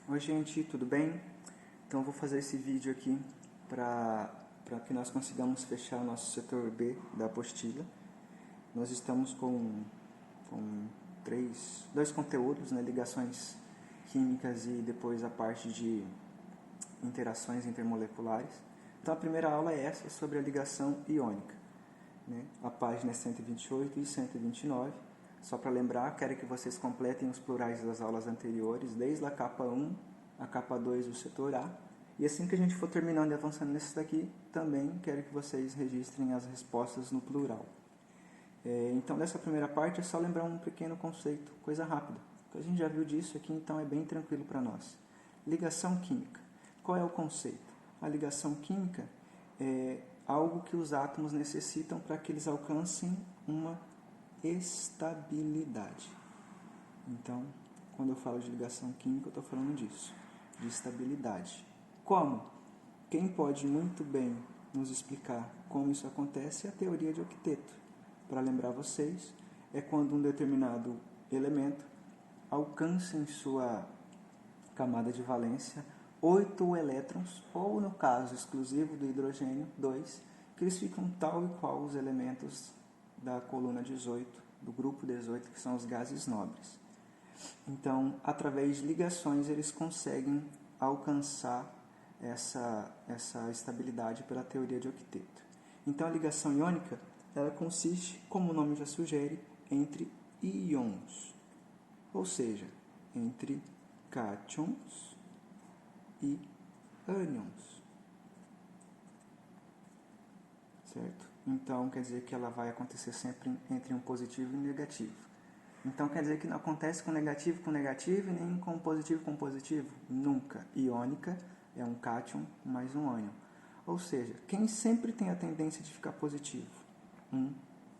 Oi gente, tudo bem? Então eu vou fazer esse vídeo aqui para que nós consigamos fechar o nosso setor B da apostila. Nós estamos com dois conteúdos, né, ligações químicas e depois a parte de interações intermoleculares. Então a primeira aula é essa, sobre a ligação iônica, né? A página é 128 e 129. Só para lembrar, quero que vocês completem os plurais das aulas anteriores, desde a capa 1 a capa 2 do setor A. E assim que a gente for terminando e avançando nesse daqui, também quero que vocês registrem as respostas no plural. Então, nessa primeira parte é só lembrar um pequeno conceito, coisa rápida. A gente já viu disso aqui, então é bem tranquilo para nós. Ligação química. Qual é o conceito? A ligação química é algo que os átomos necessitam para que eles alcancem uma estabilidade. Então, quando eu falo de ligação química, eu estou falando disso, de estabilidade. Como? Quem pode muito bem nos explicar como isso acontece é a teoria de octeto. Para lembrar vocês, é quando um determinado elemento alcança em sua camada de valência 8 elétrons, ou no caso exclusivo do hidrogênio, 2, que eles ficam tal e qual os elementos da coluna 18, do grupo 18, que são os gases nobres. Então, através de ligações, eles conseguem alcançar essa estabilidade pela teoria de octeto. Então, a ligação iônica, ela consiste, como o nome já sugere, entre íons, ou seja, entre cátions e ânions, certo? Então, quer dizer que ela vai acontecer sempre entre um positivo e um negativo. Então, quer dizer que não acontece com negativo e nem com positivo? Nunca. Iônica é um cátion mais um ânion. Ou seja, quem sempre tem a tendência de ficar positivo? Um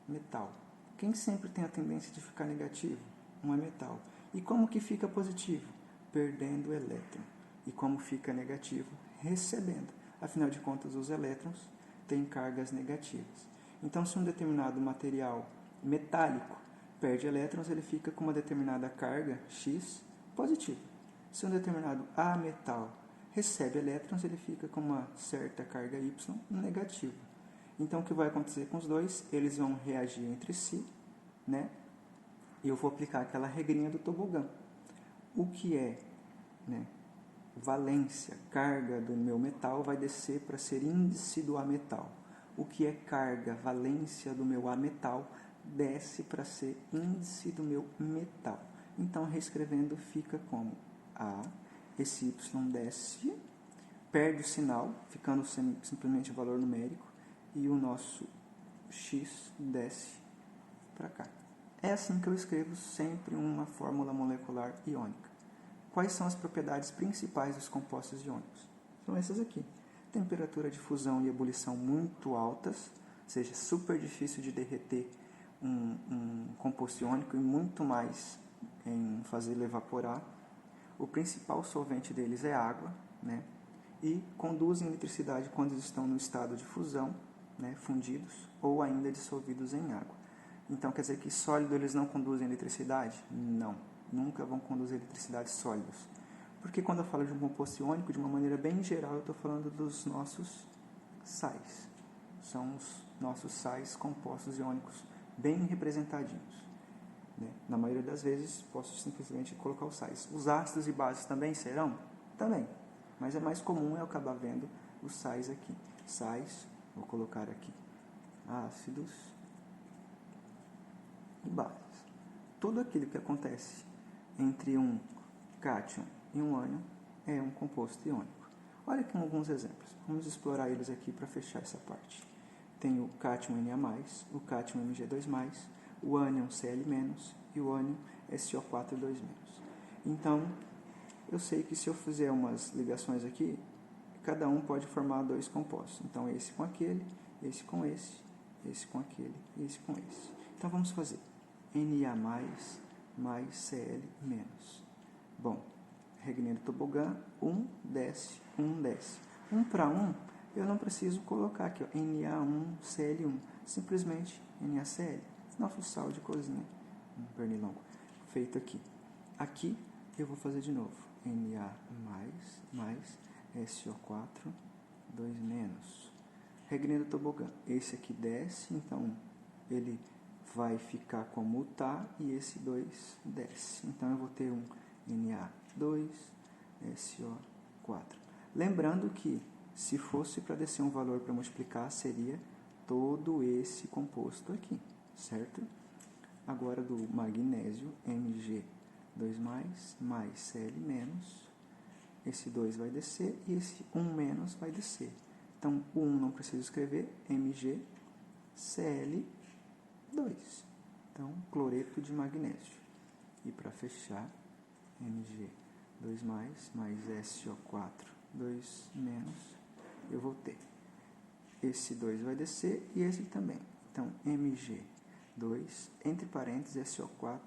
metal. Quem sempre tem a tendência de ficar negativo? Um metal. E como que fica positivo? Perdendo elétron. E como fica negativo? Recebendo. Afinal de contas, os elétrons têm cargas negativas. Então, se um determinado material metálico perde elétrons, ele fica com uma determinada carga X positiva. Se um determinado ametal recebe elétrons, ele fica com uma certa carga Y negativa. Então, o que vai acontecer com os dois? Eles vão reagir entre si, né? E eu vou aplicar aquela regrinha do tobogã. O que é, né, valência, carga do meu metal, vai descer para ser índice do ametal. O que é carga, valência do meu ametal, desce para ser índice do meu metal. Então, reescrevendo, fica como A, esse Y desce, perde o sinal, ficando simplesmente o valor numérico, e o nosso X desce para cá. É assim que eu escrevo sempre uma fórmula molecular iônica. Quais são as propriedades principais dos compostos iônicos? São essas aqui. Temperatura de fusão e ebulição muito altas, ou seja, super difícil de derreter um composto iônico e muito mais em fazê-lo evaporar. O principal solvente deles é água, né? E conduzem eletricidade quando estão no estado de fusão, né, fundidos ou ainda dissolvidos em água. Então, quer dizer que sólido eles não conduzem eletricidade? Não, nunca vão conduzir eletricidade sólidos. Porque quando eu falo de um composto iônico, de uma maneira bem geral, eu estou falando dos nossos sais. São os nossos sais compostos iônicos bem representadinhos, né? Na maioria das vezes, posso simplesmente colocar os sais. Os ácidos e bases também serão? Também. Mas é mais comum eu acabar vendo os sais aqui. Sais, vou colocar aqui ácidos e bases. Tudo aquilo que acontece entre um cátion e um ânion é um composto iônico. Olha aqui alguns exemplos. Vamos explorar eles aqui para fechar essa parte. Tem o cátion Na+, o cátion Mg2+, o ânion Cl- e o ânion SO4 2-. Então, eu sei que se eu fizer umas ligações aqui, cada um pode formar dois compostos. Então, esse com aquele, esse com esse com aquele e esse com esse. Então, vamos fazer Na+, mais Cl-. Bom, regrinha do tobogã, 1 desce, 1 desce. 1 para 1, eu não preciso colocar aqui, ó, Na1Cl1, simplesmente NaCl, nosso sal de cozinha, um pernilongo, feito aqui. Aqui eu vou fazer de novo, Na mais SO4, 2 menos. Regrinha do tobogã. Esse aqui desce, então ele vai ficar como tá e esse 2 desce. Então eu vou ter um Na2, SO4. Lembrando que se fosse para descer um valor para multiplicar, seria todo esse composto aqui, certo? Agora do magnésio, Mg2+, mais Cl-, esse 2 vai descer e esse 1- vai descer. Então, o 1 não preciso escrever, MgCl2. Então, cloreto de magnésio. E para fechar, Mg2+, mais SO4, 2 menos, eu vou ter. Esse 2 vai descer e esse também. Então, Mg2, entre parênteses, SO4,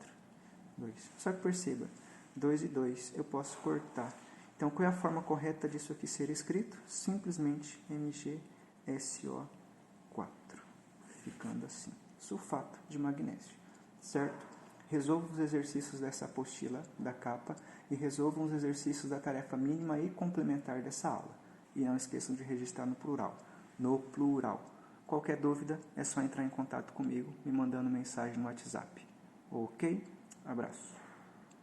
2. Só que perceba, 2 e 2 eu posso cortar. Então, qual é a forma correta disso aqui ser escrito? Simplesmente MgSO4, ficando assim. Sulfato de magnésio, certo? Resolvam os exercícios dessa apostila da capa e resolvam os exercícios da tarefa mínima e complementar dessa aula. E não esqueçam de registrar no plural. No plural. Qualquer dúvida é só entrar em contato comigo, me mandando mensagem no WhatsApp. Ok? Abraço.